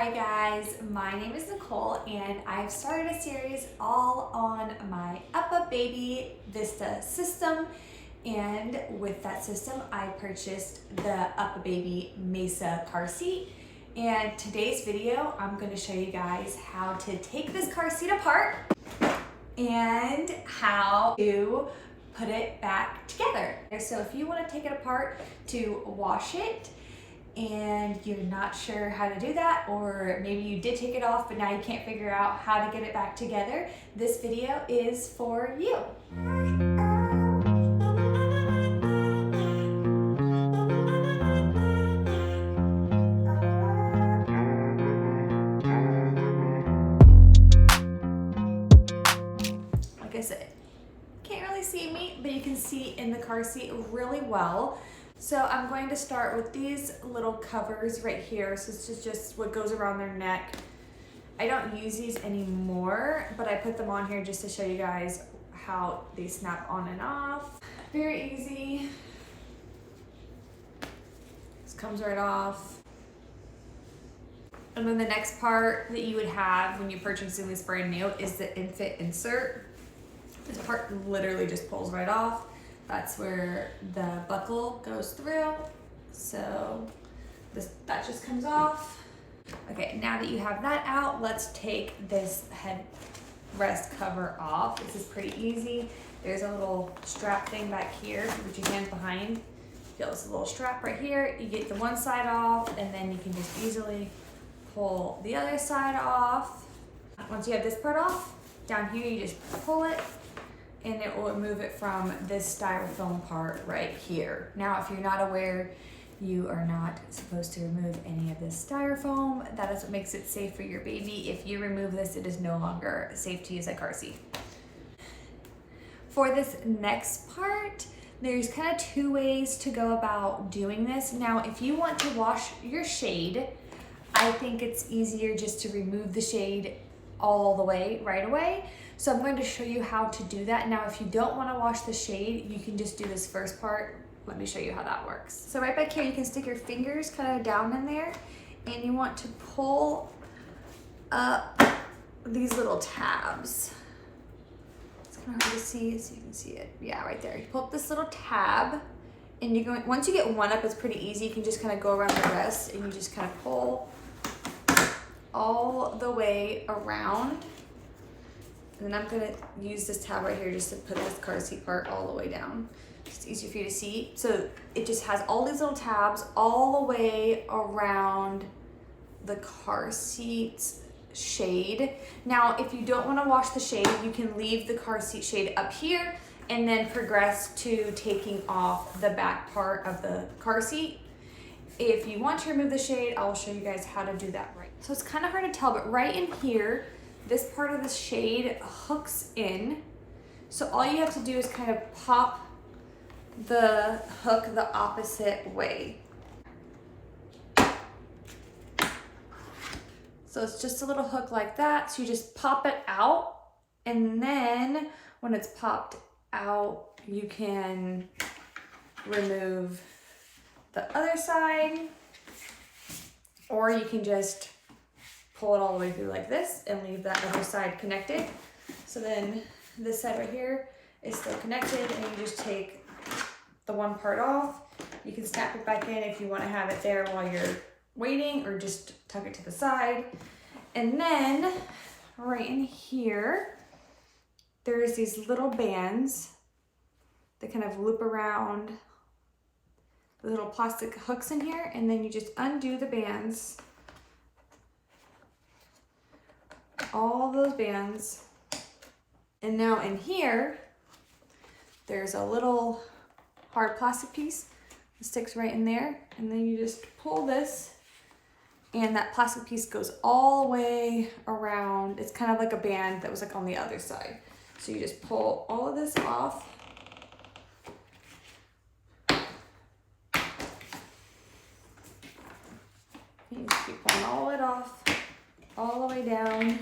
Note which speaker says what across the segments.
Speaker 1: Hi guys, my name is Nicole and I've started a series all on my UPPABaby Vista system, and with that system I purchased the UPPABaby Mesa car seat. And today's video I'm going to show you guys how to take this car seat apart and how to put it back together. So if you want to take it apart to wash it and you're not sure how to do that, or maybe you did take it off but now you can't figure out how to get it back together, this video is for you. Like I said, can't really see me, but you can see in the car seat really well. So I'm going to start with these little covers right here. So this is just what goes around their neck. I don't use these anymore, but I put them on here just to show you guys how they snap on and off. Very easy. This comes right off. And then the next part that you would have when you're purchasing this brand new is the infant insert. This part literally just pulls right off. That's where the buckle goes through. So that just comes off. Okay, now that you have that out, let's take this headrest cover off. This is pretty easy. There's a little strap thing back here. Put your hands behind. Feel this little strap right here. You get the one side off, and then you can just easily pull the other side off. Once you have this part off, down here you just pull it, and it will remove it from this styrofoam part right here. Now, if you're not aware, you are not supposed to remove any of this styrofoam. That is what makes it safe for your baby. If you remove this, it is no longer safe to use a car seat. For this next part, there's kind of two ways to go about doing this. Now, if you want to wash your shade, I think it's easier just to remove the shade all the way right away. So I'm going to show you how to do that. Now, if you don't want to wash the shade, you can just do this first part. Let me show you how that works. So right back here, you can stick your fingers kind of down in there, and you want to pull up these little tabs. It's kind of hard to see, so you can see it. Yeah, right there. You pull up this little tab, and you're going, once you get one up, it's pretty easy. You can just kind of go around the rest, and you just kind of pull all the way around. And then I'm gonna use this tab right here just to put this car seat part all the way down. It's easier for you to see. So it just has all these little tabs all the way around the car seat's shade. Now, if you don't wanna wash the shade, you can leave the car seat shade up here and then progress to taking off the back part of the car seat. If you want to remove the shade, I'll show you guys how to do that right. So it's kind of hard to tell, but right in here, this part of the shade hooks in. So all you have to do is kind of pop the hook the opposite way. So it's just a little hook like that. So you just pop it out, and then when it's popped out, you can remove the other side, or you can just pull it all the way through like this and leave that other side connected. So then this side right here is still connected, and you just take the one part off. You can snap it back in if you want to have it there while you're waiting, or just tuck it to the side. And then right in here, there's these little bands that kind of loop around the little plastic hooks in here, and then you just undo the bands, all those bands. And now in here, there's a little hard plastic piece that sticks right in there, and then you just pull this, and that plastic piece goes all the way around. It's kind of like a band that was like on the other side. So you just pull all of this off. You just keep pulling all of it off, all the way down.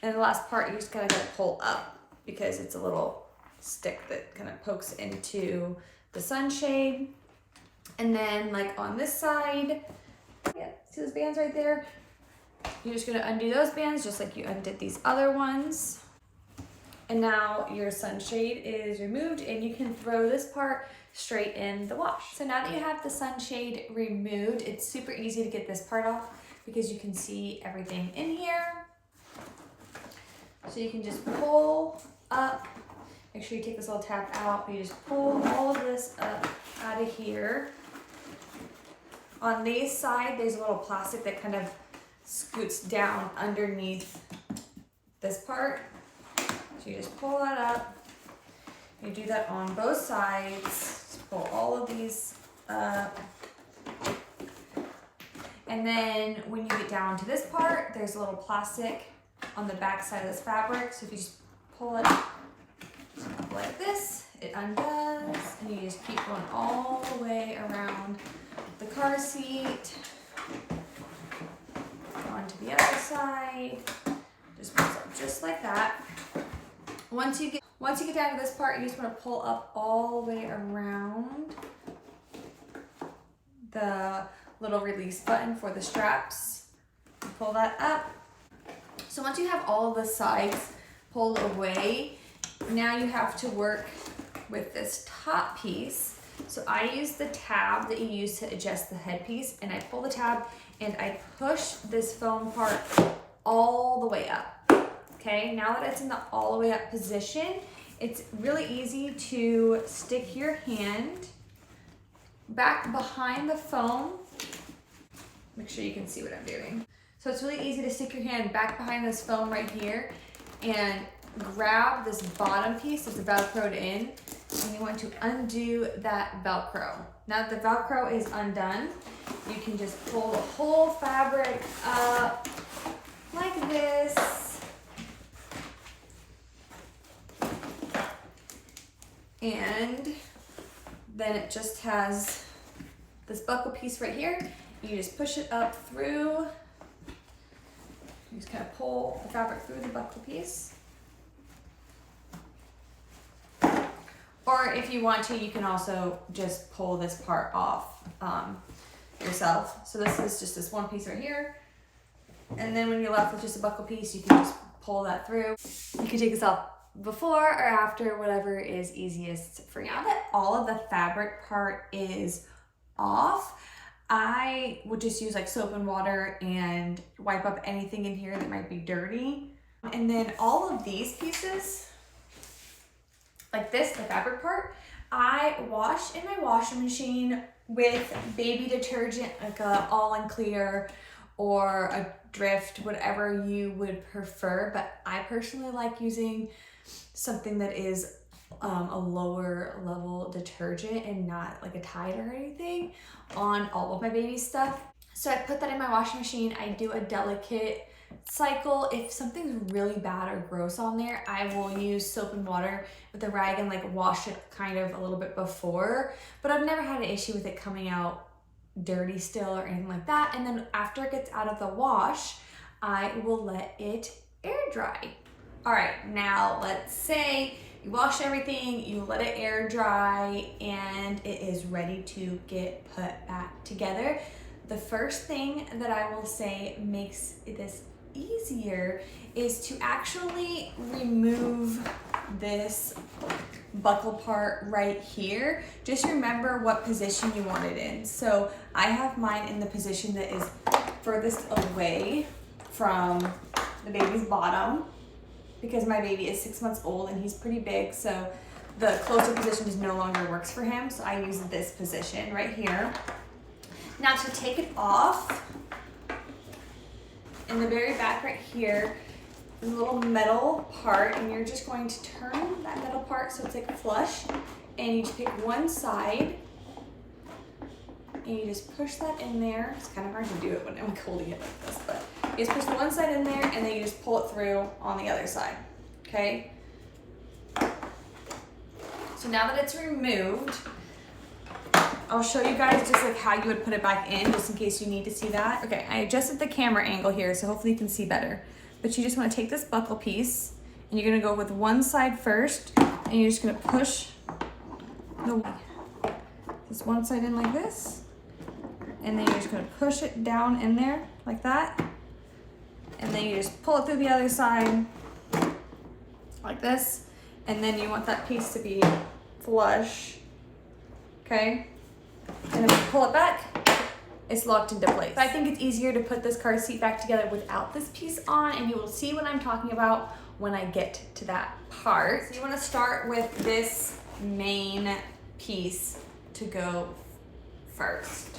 Speaker 1: And the last part, you just kind of gotta pull up because it's a little stick that kind of pokes into the sunshade. And then like on this side, yeah, see those bands right there? You're just gonna undo those bands just like you undid these other ones. And now your sunshade is removed and you can throw this part straight in the wash. So now that you have the sunshade removed, it's super easy to get this part off because you can see everything in here. So you can just pull up, make sure you take this little tab out, but you just pull all of this up out of here. On this side, there's a little plastic that kind of scoots down underneath this part. So you just pull that up. You do that on both sides. Just pull all of these up. And then when you get down to this part, there's a little plastic on the back side of this fabric. So if you just pull it up like this, it undoes. And you just keep going all the way around the car seat. Onto the other side. Just pulls up just like that. Once you get down to this part, you just want to pull up all the way around the little release button for the straps. Pull that up. So once you have all of the sides pulled away, now you have to work with this top piece. So I use the tab that you use to adjust the headpiece, and I pull the tab and I push this foam part all the way up. Okay, now that it's in the all the way up position, it's really easy to stick your hand back behind the foam. Make sure you can see what I'm doing. So it's really easy to stick your hand back behind this foam right here and grab this bottom piece that's Velcroed in, and you want to undo that Velcro. Now that the Velcro is undone, you can just pull the whole fabric up like this. And then it just has this buckle piece right here. You just push it up through. You just kind of pull the fabric through the buckle piece. Or if you want to, you can also just pull this part off yourself. So this is just this one piece right here. And then when you're left with just a buckle piece, you can just pull that through. You can take this off before or after, whatever is easiest for you. Now that all of the fabric part is off, I would just use like soap and water and wipe up anything in here that might be dirty. And then all of these pieces, like this, the fabric part, I wash in my washing machine with baby detergent, like a all in clear or a Drift, whatever you would prefer. But I personally like using something that is a lower level detergent and not like a Tide or anything on all of my baby stuff. So I put that in my washing machine. I do a delicate cycle. If something's really bad or gross on there, I will use soap and water with a rag and like wash it kind of a little bit before, but I've never had an issue with it coming out dirty still or anything like that. And then after it gets out of the wash, I will let it air dry. All right, now let's say you wash everything, you let it air dry, and it is ready to get put back together. The first thing that I will say makes this easier is to actually remove this buckle part right here. Just remember what position you want it in. So I have mine in the position that is furthest away from the baby's bottom, because my baby is 6 months old and he's pretty big, so the closer position just no longer works for him. So I use this position right here. Now to take it off, in the very back right here, there's a little metal part, and you're just going to turn that metal part so it's like flush, and you just pick one side and you just push that in there. It's kind of hard to do it when I'm holding it like this, but you just push the one side in there and then you just pull it through on the other side, okay? So now that it's removed, I'll show you guys just like how you would put it back in, just in case you need to see that. Okay, I adjusted the camera angle here, so hopefully you can see better. But you just want to take this buckle piece, and you're going to go with one side first, and you're just going to push this one side in like this, and then you're just going to push it down in there like that, just pull it through the other side like this, and then you want that piece to be flush, okay? And then when you pull it back, it's locked into place. But I think it's easier to put this car seat back together without this piece on, and you will see what I'm talking about when I get to that part. So you want to start with this main piece to go first.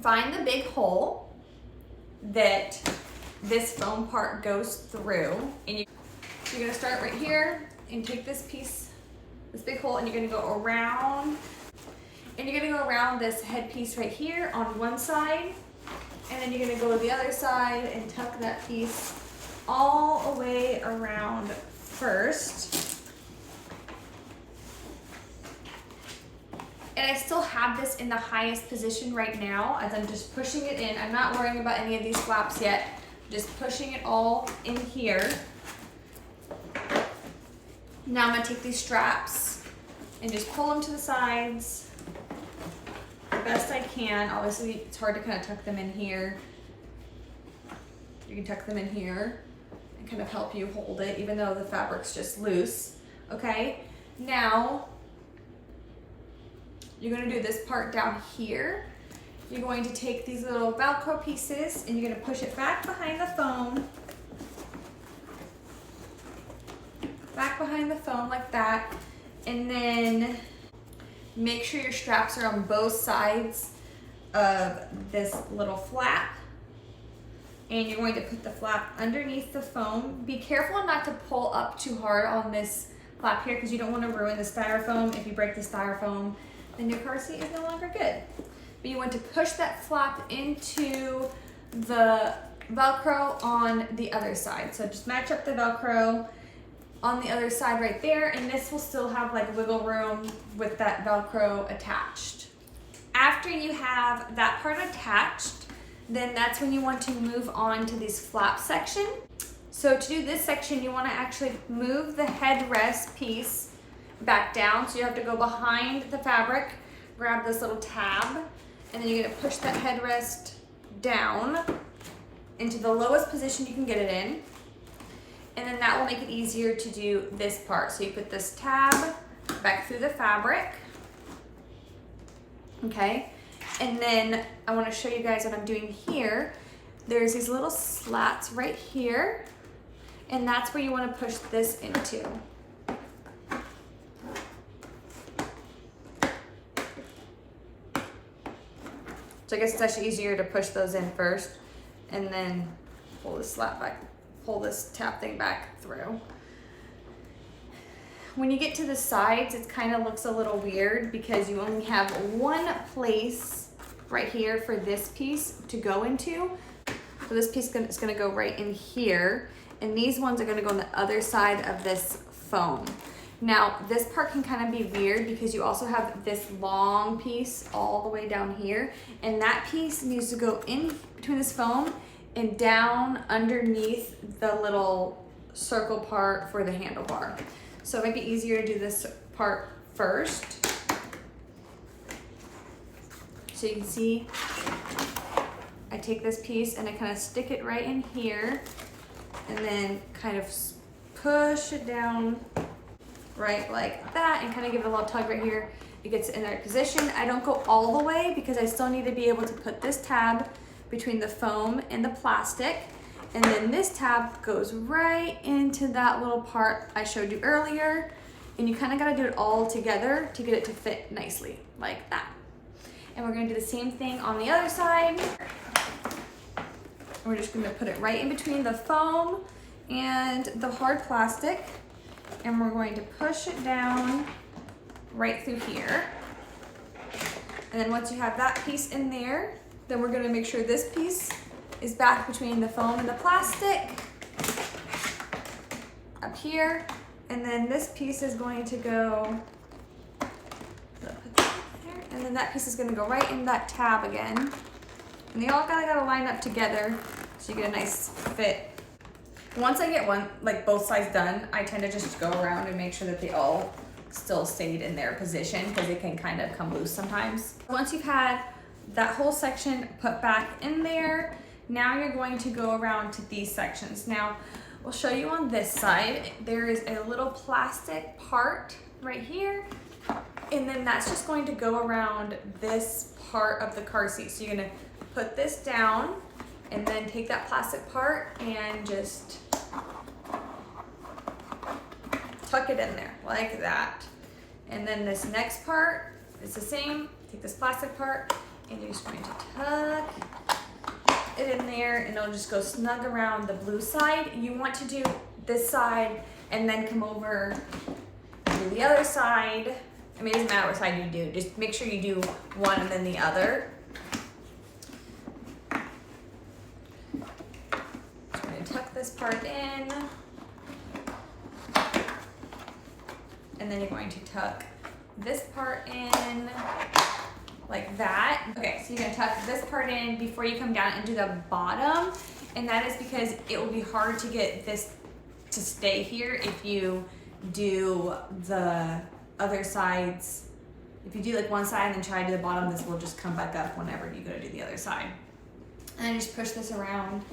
Speaker 1: Find the big hole that this foam part goes through, and you're going to start right here and take this piece, this big hole, and you're going to go around, and you're going to go around this head piece right here on one side, and then you're going to go to the other side and tuck that piece all the way around first. And I still have this in the highest position right now as I'm just pushing it in. I'm not worrying about any of these flaps yet. I'm just pushing it all in here. Now I'm gonna take these straps and just pull them to the sides the best I can. Obviously, it's hard to kind of tuck them in here. You can tuck them in here and kind of help you hold it, even though the fabric's just loose, okay? Now, you're gonna do this part down here. You're going to take these little Velcro pieces and you're gonna push it back behind the foam. Back behind the foam like that. And then make sure your straps are on both sides of this little flap. And you're going to put the flap underneath the foam. Be careful not to pull up too hard on this flap here because you don't want to ruin the styrofoam. If you break the styrofoam, then your car seat is no longer good. But you want to push that flap into the Velcro on the other side. So just match up the Velcro on the other side right there, and this will still have like wiggle room with that Velcro attached. After you have that part attached, then that's when you want to move on to this flap section. So to do this section, you want to actually move the headrest piece back down. So you have to go behind the fabric, grab this little tab, and then you're going to push that headrest down into the lowest position you can get it in. And then that will make it easier to do this part. So you put this tab back through the fabric. Okay. And then I want to show you guys what I'm doing here. There's these little slats right here. And that's where you want to push this into. So I guess it's actually easier to push those in first and then pull this slat back, pull this tab thing back through. When you get to the sides, it kind of looks a little weird because you only have one place right here for this piece to go into. So this piece is gonna go right in here, and these ones are gonna go on the other side of this foam. Now, this part can kind of be weird because you also have this long piece all the way down here, and that piece needs to go in between this foam and down underneath the little circle part for the handlebar. So it might be easier to do this part first. So you can see, I take this piece and I kind of stick it right in here and then kind of push it down right like that and kind of give it a little tug right here. It gets in the right position. I don't go all the way because I still need to be able to put this tab between the foam and the plastic. And then this tab goes right into that little part I showed you earlier. And you kind of got to do it all together to get it to fit nicely like that. And we're going to do the same thing on the other side. We're just going to put it right in between the foam and the hard plastic. And we're going to push it down right through here. And then once you have that piece in there, then we're going to make sure this piece is back between the foam and the plastic up here. And then this piece is going to go, and then that piece is going to go right in that tab again. And they all gotta line up together so you get a nice fit. Once I get one, like both sides done, I tend to just go around and make sure that they all still stayed in their position because it can kind of come loose sometimes. Once you've had that whole section put back in there, Now you're going to go around to these sections. Now, we'll show you on this side. There is a little plastic part right here, and then that's just going to go around this part of the car seat. So you're gonna put this down and then take that plastic part and just tuck it in there like that. And then this next part is the same. Take this plastic part and you're just going to tuck it in there, and it'll just go snug around the blue side. You want to do this side and then come over to the other side. I mean, it doesn't matter what side you do. Just make sure you do one and then the other. Just going to tuck this part in. And then you're going to tuck this part in like that. Okay, so you're gonna tuck this part in before you come down into the bottom. And that is because it will be hard to get this to stay here if you do the other sides. If you do like one side and then try to do the bottom, this will just come back up whenever you go to do the other side. And then just push this around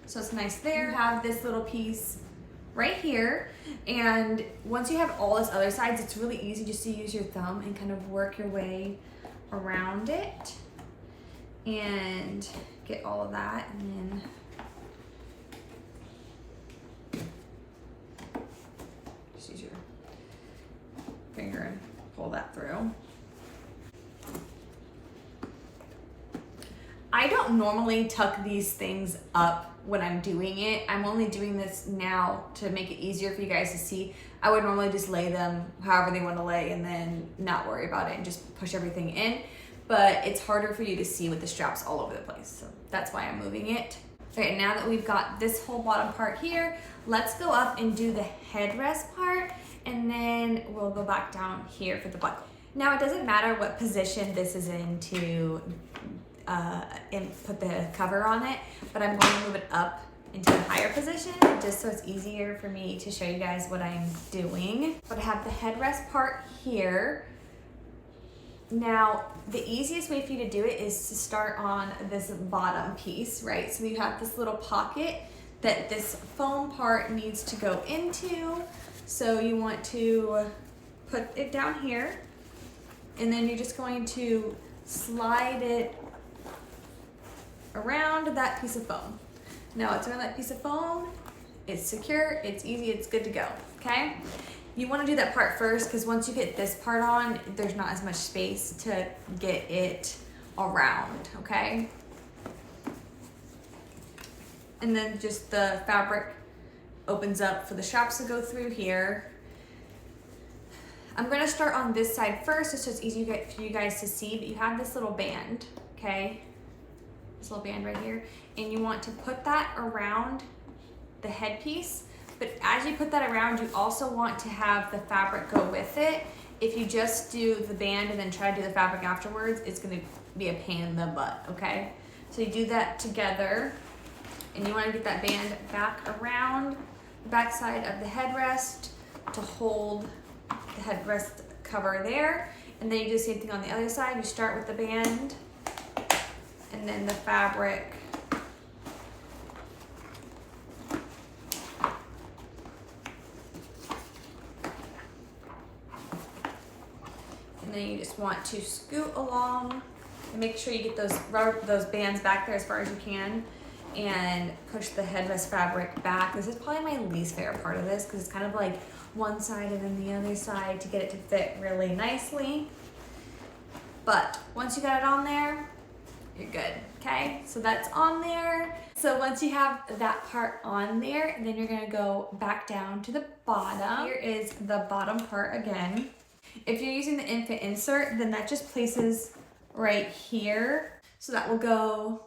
Speaker 1: so it's nice there. You have this little piece right here, and once you have all this other sides, it's really easy just to use your thumb and kind of work your way around it and get all of that, and then just use your finger and pull that through. I don't normally tuck these things up when I'm doing it. I'm only doing this now to make it easier for you guys to see. I would normally just lay them however they want to lay and then not worry about it and just push everything in. But it's harder for you to see with the straps all over the place. So that's why I'm moving it. Okay, now that we've got this whole bottom part here, let's go up and do the headrest part, and then we'll go back down here for the buckle. Now it doesn't matter what position this is in to and put the cover on it, but I'm going to move it up into a higher position just so it's easier for me to show you guys what I'm doing. But I have the headrest part here. Now, the easiest way for you to do it is to start on this bottom piece, right? So you have this little pocket that this foam part needs to go into. So you want to put it down here, and then you're just going to slide it around that piece of foam. Now it's around that piece of foam, it's secure, it's easy, it's good to go, okay? You wanna do that part first, because once you get this part on, there's not as much space to get it around, okay? And then just the fabric opens up for the straps to go through here. I'm gonna start on this side first, just so it's easy for you guys to see, but you have this little band, okay? This little band right here, and you want to put that around the headpiece. But as you put that around, you also want to have the fabric go with it. If you just do the band and then try to do the fabric afterwards, it's gonna be a pain in the butt, okay? So you do that together, and you wanna get that band back around the back side of the headrest to hold the headrest cover there. And then you do the same thing on the other side. You start with the band, and then the fabric and then you just want to scoot along and make sure you get those bands back there as far as you can, and push the headrest fabric back. This is probably my least favorite part of this, because it's kind of like one side and then the other side to get it to fit really nicely. But once you got it on there, you're good, okay? So that's on there. So once you have that part on there, then you're gonna go back down to the bottom. Here is the bottom part again. If you're using the infant insert, then that just places right here. So that will go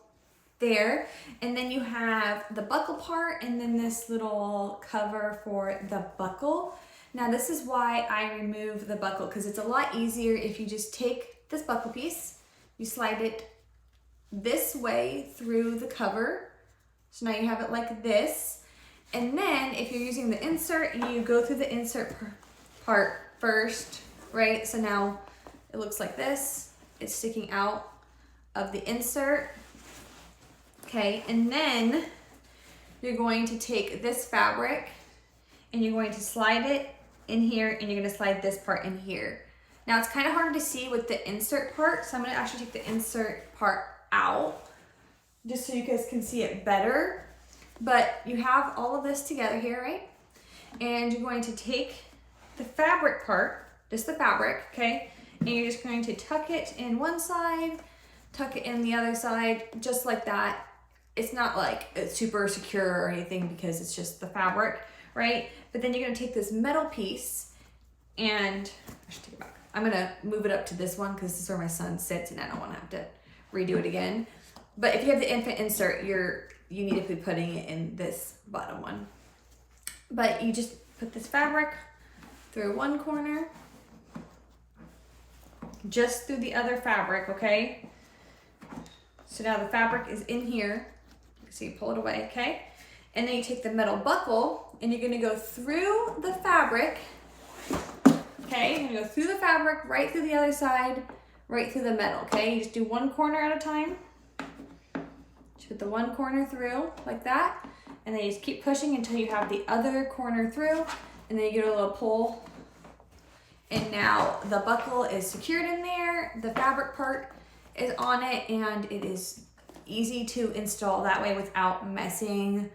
Speaker 1: there. And then you have the buckle part, and then this little cover for the buckle. Now this is why I remove the buckle, because it's a lot easier if you just take this buckle piece, you slide it this way through the cover. So now you have it like this. And then if you're using the insert, you go through the insert part first, right? So now it looks like this. It's sticking out of the insert. Okay, and then you're going to take this fabric and you're going to slide it in here, and you're gonna slide this part in here. Now it's kind of hard to see with the insert part, so I'm gonna actually take the insert part out just so you guys can see it better. But you have all of this together here, right? And you're going to take the fabric part, just the fabric, okay? And you're just going to tuck it in one side, tuck it in the other side, just like that. It's not like it's super secure or anything because it's just the fabric, right? But then you're gonna take this metal piece and, I should take it back. I'm gonna move it up to this one because this is where my son sits and I don't wanna have to redo it again. But if you have the infant insert, you need to be putting it in this bottom one. But you just put this fabric through one corner, just through the other fabric, okay? So now the fabric is in here, so you pull it away, okay? And then you take the metal buckle and you're gonna go through the fabric, okay? You're gonna go through the fabric, right through the other side, right through the metal, okay? You just do one corner at a time. Just put the one corner through like that, and then you just keep pushing until you have the other corner through, and then you get a little pull. And now the buckle is secured in there, the fabric part is on it, and it is easy to install that way without messing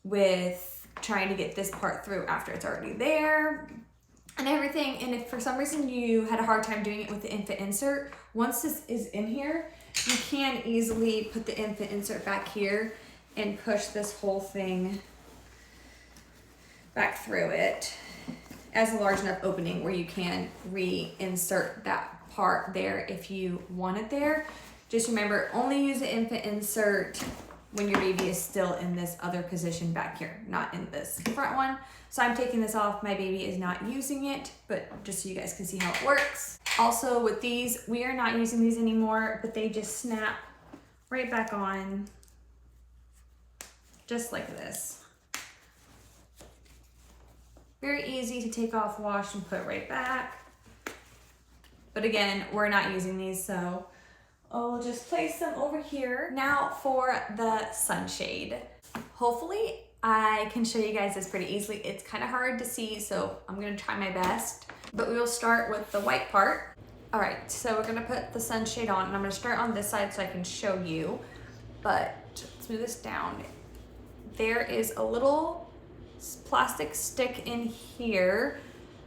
Speaker 1: with trying to get this part through after it's already there and everything. And if for some reason you had a hard time doing it with the infant insert, once this is in here, you can easily put the infant insert back here and push this whole thing back through it as a large enough opening where you can reinsert that part there if you want it there. Just remember, only use the infant insert when your baby is still in this other position back here, not in this front one. So I'm taking this off, my baby is not using it, but just so you guys can see how it works. Also with these, we are not using these anymore, but they just snap right back on, just like this. Very easy to take off, wash, and put right back. But again, we're not using these, so I'll just place them over here. Now for the sunshade. Hopefully I can show you guys this pretty easily. It's kind of hard to see, so I'm gonna try my best. But we will start with the white part. All right, so we're gonna put the sunshade on, and I'm gonna start on this side so I can show you. But let's move this down. There is a little plastic stick in here.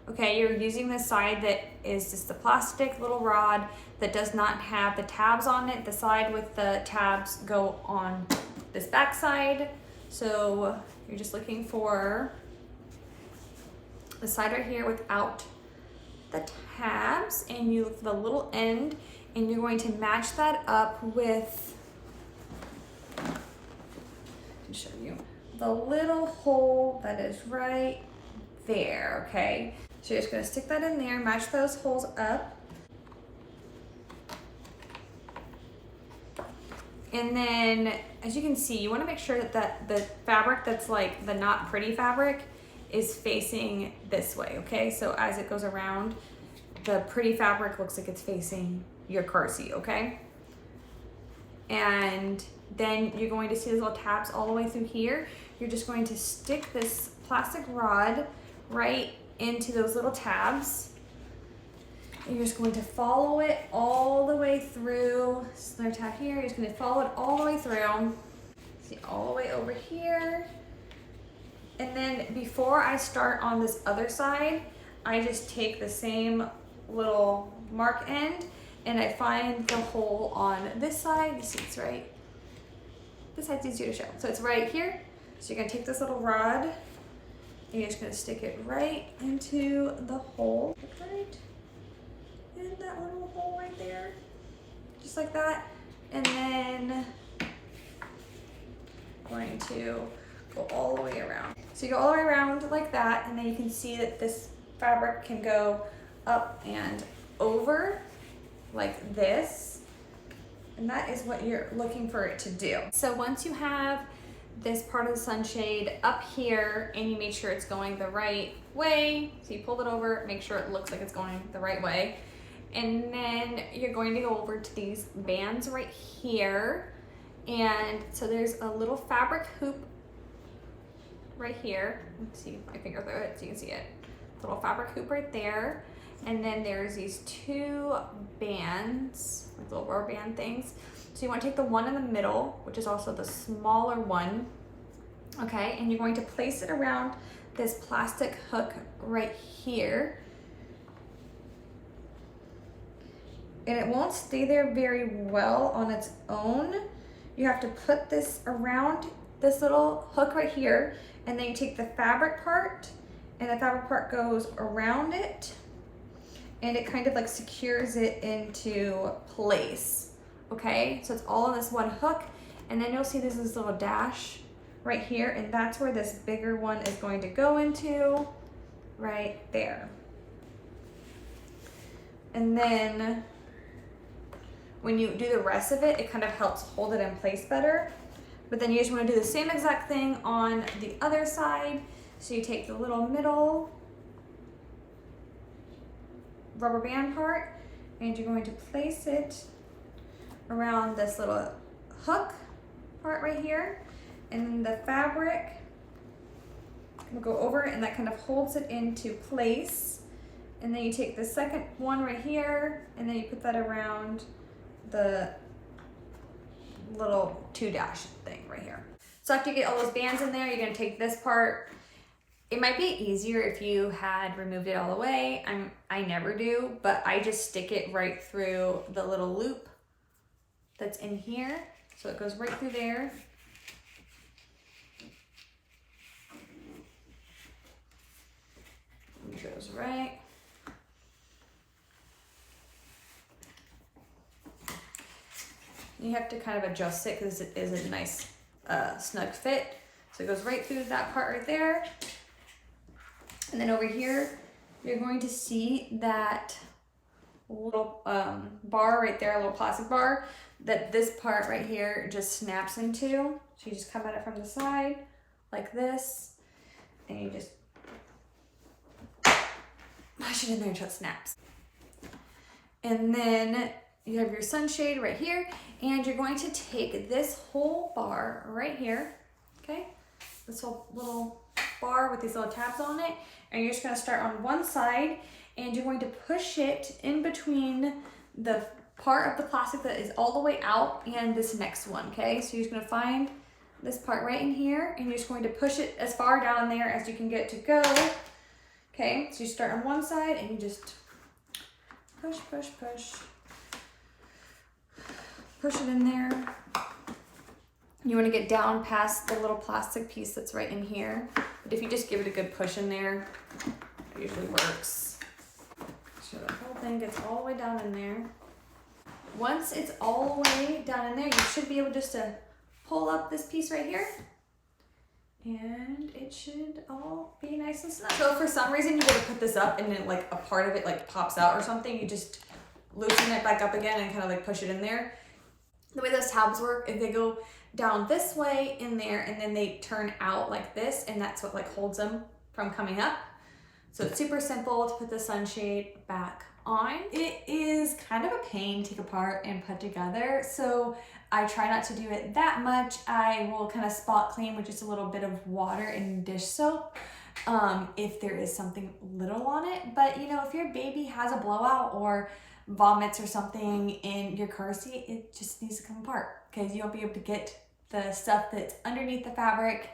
Speaker 1: Okay, you're using the side that is just the plastic little rod that does not have the tabs on it. The side with the tabs go on this back side. So you're just looking for the side right here without the tabs, and you look for the little end, and you're going to match that up with, I can show you, the little hole that is right there, okay? So you're just gonna stick that in there, match those holes up. And then, as you can see, you wanna make sure that the fabric that's like the not pretty fabric is facing this way, okay? So as it goes around, the pretty fabric looks like it's facing your car seat, okay? And then you're going to see these little tabs all the way through here. You're just going to stick this plastic rod right into those little tabs. And you're just going to follow it all the way through. This another tab here, you're just going to follow it all the way through. See, all the way over here. And then before I start on this other side, I just take the same little mark end and I find the hole on this side. You see it's right, this side's easier to show. So it's right here. So you're gonna take this little rod and you're just gonna stick it right into the hole. Right in that little hole right there. Just like that. And then going to go all the way around. So you go all the way around like that, and then you can see that this fabric can go up and over like this. And that is what you're looking for it to do. So once you have this part of the sunshade up here and you make sure it's going the right way, so you pull it over, make sure it looks like it's going the right way. And then you're going to go over to these bands right here And so there's a little fabric hoop right here. Let's see my finger through it so you can see it. Little fabric hoop right there. And then there's these two bands, like little rubber band things. So you want to take the one in the middle, which is also the smaller one, okay? And you're going to place it around this plastic hook right here. And it won't stay there very well on its own. You have to put this around this little hook right here, and then you take the fabric part, and the fabric part goes around it, and it kind of like secures it into place, okay? So it's all on this one hook, and then you'll see there's this little dash right here, and that's where this bigger one is going to go into, right there. And then when you do the rest of it, it kind of helps hold it in place better. But then you just want to do the same exact thing on the other side. So you take the little middle rubber band part, and you're going to place it around this little hook part right here. And then the fabric will go over it, and that kind of holds it into place. And then you take the second one right here, and then you put that around the little two dash thing right here. So after you get all those bands in there, you're gonna take this part. It might be easier if you had removed it all the way. I never do, but I just stick it right through the little loop that's in here. So it goes right through there. It goes right. You have to kind of adjust it because it is a nice snug fit. So it goes right through that part right there. And then over here, you're going to see that little bar right there, a little plastic bar, that this part right here just snaps into. So you just come at it from the side like this, and you just push it in there until it snaps. And then you have your sunshade right here, and you're going to take this whole bar right here, okay? This whole little bar with these little tabs on it, and you're just gonna start on one side, and you're going to push it in between the part of the plastic that is all the way out and this next one, okay? So you're just gonna find this part right in here, and you're just going to push it as far down in there as you can get to go, okay? So you start on one side, and you just push, push, push. Push it in there. You want to get down past the little plastic piece that's right in here. But if you just give it a good push in there, it usually works. So the whole thing gets all the way down in there. Once it's all the way down in there, you should be able just to pull up this piece right here. And it should all be nice and snug. So if for some reason you go to put this up and then like a part of it like pops out or something, you just loosen it back up again and kind of like push it in there. The way those tabs work is they go down this way in there, and then they turn out like this, and that's what like holds them from coming up. So it's super simple to put the sunshade back on. It is kind of a pain to take apart and put together, so I try not to do it that much. I will kind of spot clean with just a little bit of water and dish soap if there is something little on it. But you know, if your baby has a blowout or vomits or something in your car seat, it just needs to come apart because you won't be able to get the stuff that's underneath the fabric.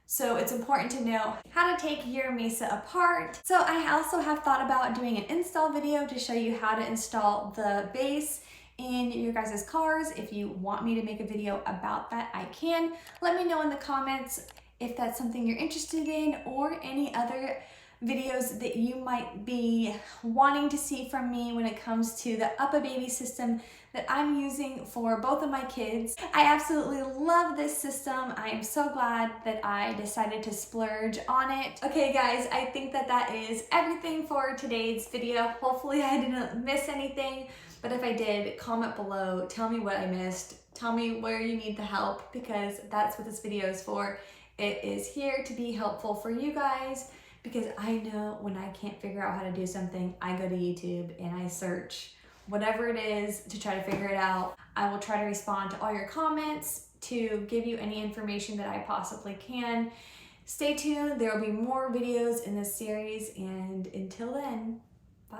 Speaker 1: So it's important to know how to take your Mesa apart. So I also have thought about doing an install video to show you how to install the base in your guys' cars. If you want me to make a video about that, I can. Let me know in the comments if that's something you're interested in, or any other videos that you might be wanting to see from me when it comes to the UPPABaby system that I'm using for both of my kids. I absolutely love this system. I am so glad that I decided to splurge on it. Okay guys, I think that is everything for today's video. Hopefully I didn't miss anything, but if I did, comment below, tell me what I missed, tell me where you need the help, because that's what this video is for. It is here to be helpful for you guys, because I know when I can't figure out how to do something, I go to YouTube and I search whatever it is to try to figure it out. I will try to respond to all your comments to give you any information that I possibly can. Stay tuned, there will be more videos in this series, and until then, bye.